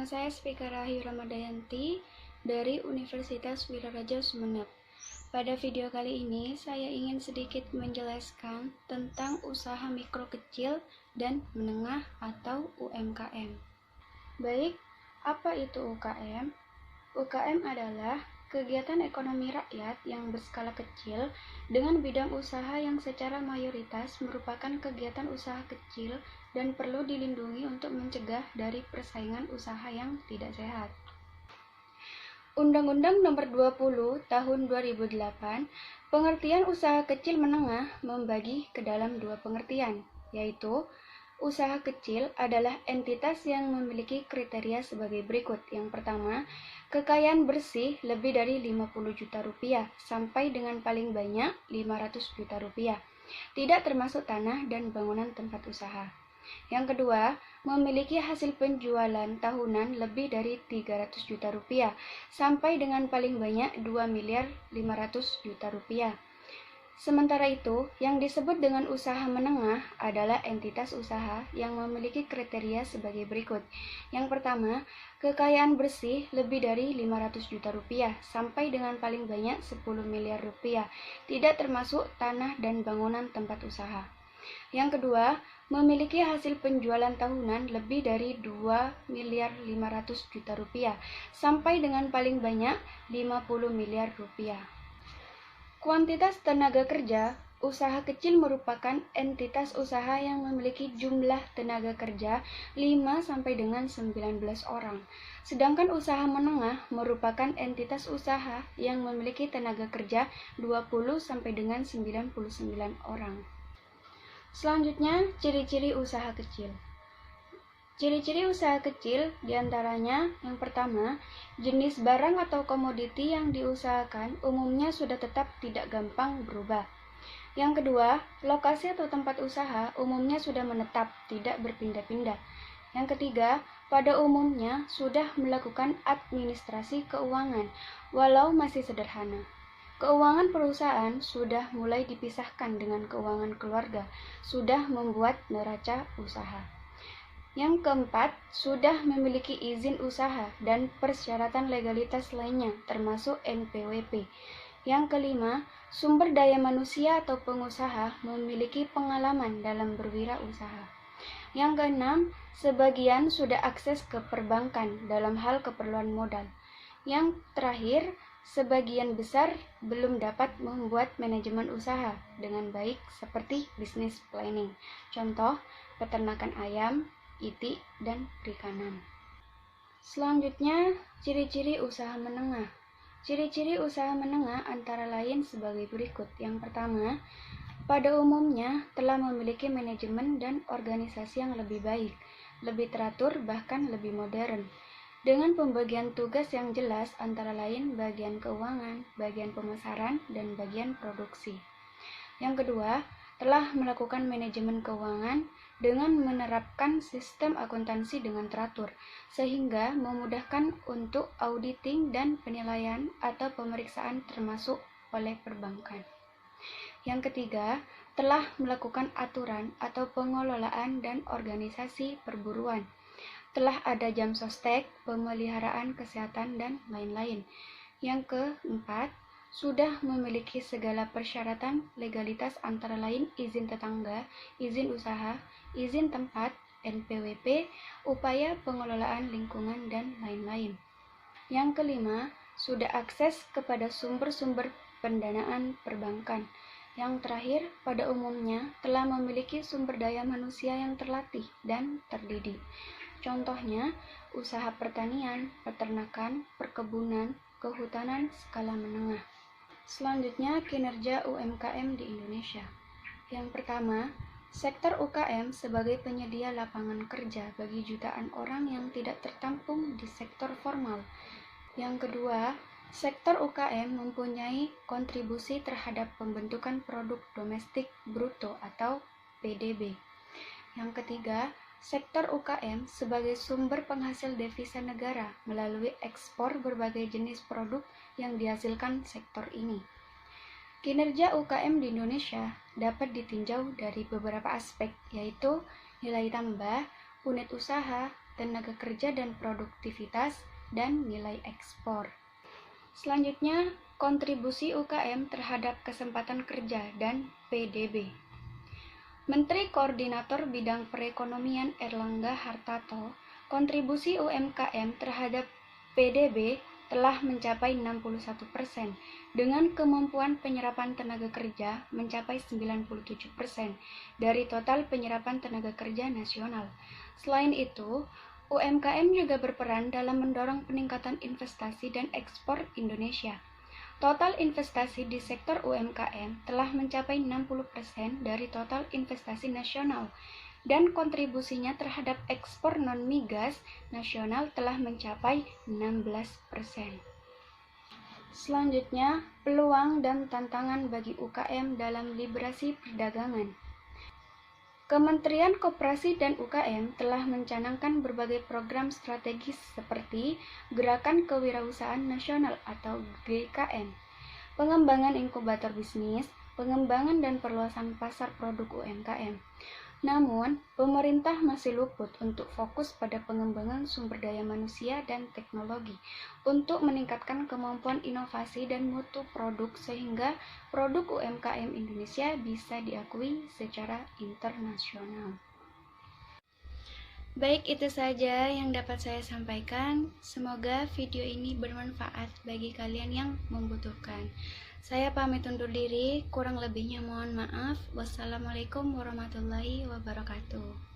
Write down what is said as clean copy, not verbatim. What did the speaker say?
saya Speaker Rahayu Ramadayanti dari Universitas Wiraraja Sumeneb. Pada video kali ini, saya ingin sedikit menjelaskan tentang usaha mikro kecil dan menengah atau UMKM. Baik, apa itu UKM? UKM adalah kegiatan ekonomi rakyat yang berskala kecil dengan bidang usaha yang secara mayoritas merupakan kegiatan usaha kecil dan perlu dilindungi untuk mencegah dari persaingan usaha yang tidak sehat. Undang-Undang Nomor 20 Tahun 2008, pengertian usaha kecil menengah membagi ke dalam dua pengertian, yaitu usaha kecil adalah entitas yang memiliki kriteria sebagai berikut. Yang pertama, kekayaan bersih lebih dari 50 juta rupiah sampai dengan paling banyak 500 juta rupiah, tidak termasuk tanah dan bangunan tempat usaha. Yang kedua, memiliki hasil penjualan tahunan lebih dari 300 juta rupiah sampai dengan paling banyak 2 miliar 500 juta rupiah. Sementara itu, yang disebut dengan usaha menengah adalah entitas usaha yang memiliki kriteria sebagai berikut. Yang pertama, kekayaan bersih lebih dari 500 juta rupiah sampai dengan paling banyak 10 miliar rupiah, tidak termasuk tanah dan bangunan tempat usaha. Yang kedua, memiliki hasil penjualan tahunan lebih dari 2 miliar 500 juta rupiah sampai dengan paling banyak 50 miliar rupiah. Kuantitas tenaga kerja, usaha kecil merupakan entitas usaha yang memiliki jumlah tenaga kerja 5 sampai dengan 19 orang. Sedangkan usaha menengah merupakan entitas usaha yang memiliki tenaga kerja 20 sampai dengan 99 orang. Selanjutnya, ciri-ciri usaha kecil. Ciri-ciri usaha kecil diantaranya, yang pertama, jenis barang atau komoditi yang diusahakan umumnya sudah tetap tidak gampang berubah. Yang kedua, lokasi atau tempat usaha umumnya sudah menetap, tidak berpindah-pindah. Yang ketiga, pada umumnya sudah melakukan administrasi keuangan, walau masih sederhana. Keuangan perusahaan sudah mulai dipisahkan dengan keuangan keluarga, sudah membuat neraca usaha. Yang keempat, sudah memiliki izin usaha dan persyaratan legalitas lainnya, termasuk NPWP. Yang kelima, sumber daya manusia atau pengusaha memiliki pengalaman dalam berwirausaha. Yang keenam, sebagian sudah akses ke perbankan dalam hal keperluan modal. Yang terakhir, sebagian besar belum dapat membuat manajemen usaha dengan baik seperti business planning. Contoh, peternakan ayam, itik, dan perikanan. Selanjutnya, ciri-ciri usaha menengah. Ciri-ciri usaha menengah antara lain sebagai berikut. Yang pertama, pada umumnya telah memiliki manajemen dan organisasi yang lebih baik, lebih teratur, bahkan lebih modern, dengan pembagian tugas yang jelas antara lain bagian keuangan, bagian pemasaran, dan bagian produksi. Yang kedua, telah melakukan manajemen keuangan dengan menerapkan sistem akuntansi dengan teratur, sehingga memudahkan untuk auditing dan penilaian atau pemeriksaan termasuk oleh perbankan. Yang ketiga, telah melakukan aturan atau pengelolaan dan organisasi perburuan. Telah ada jam sostek, pemeliharaan kesehatan, dan lain-lain. Yang keempat, sudah memiliki segala persyaratan legalitas antara lain izin tetangga, izin usaha, izin tempat, NPWP, upaya pengelolaan lingkungan, dan lain-lain. Yang kelima, sudah akses kepada sumber-sumber pendanaan perbankan. Yang terakhir, pada umumnya telah memiliki sumber daya manusia yang terlatih dan terdidik. Contohnya, usaha pertanian, peternakan, perkebunan, kehutanan skala menengah. Selanjutnya, kinerja UMKM di Indonesia. Yang pertama, sektor UKM sebagai penyedia lapangan kerja bagi jutaan orang yang tidak tertampung di sektor formal. Yang kedua, sektor UKM mempunyai kontribusi terhadap pembentukan produk domestik bruto atau PDB. Yang ketiga, sektor UKM sebagai sumber penghasil devisa negara melalui ekspor berbagai jenis produk yang dihasilkan sektor ini. Kinerja UKM di Indonesia dapat ditinjau dari beberapa aspek, yaitu nilai tambah, unit usaha, tenaga kerja dan produktivitas, dan nilai ekspor. Selanjutnya, kontribusi UKM terhadap kesempatan kerja dan PDB. Menteri Koordinator Bidang Perekonomian Erlangga Hartarto, kontribusi UMKM terhadap PDB telah mencapai 61%, dengan kemampuan penyerapan tenaga kerja mencapai 97% dari total penyerapan tenaga kerja nasional. Selain itu, UMKM juga berperan dalam mendorong peningkatan investasi dan ekspor Indonesia. Total investasi di sektor UMKM telah mencapai 60% dari total investasi nasional, dan kontribusinya terhadap ekspor non-migas nasional telah mencapai 16%. Selanjutnya, peluang dan tantangan bagi UKM dalam liberasi perdagangan. Kementerian Koperasi dan UKM telah mencanangkan berbagai program strategis seperti Gerakan Kewirausahaan Nasional atau GKN, pengembangan inkubator bisnis, pengembangan dan perluasan pasar produk UMKM. Namun, pemerintah masih luput untuk fokus pada pengembangan sumber daya manusia dan teknologi untuk meningkatkan kemampuan inovasi dan mutu produk sehingga produk UMKM Indonesia bisa diakui secara internasional. Baik, itu saja yang dapat saya sampaikan. Semoga video ini bermanfaat bagi kalian yang membutuhkan. Saya pamit undur diri, kurang lebihnya mohon maaf. Wassalamualaikum warahmatullahi wabarakatuh.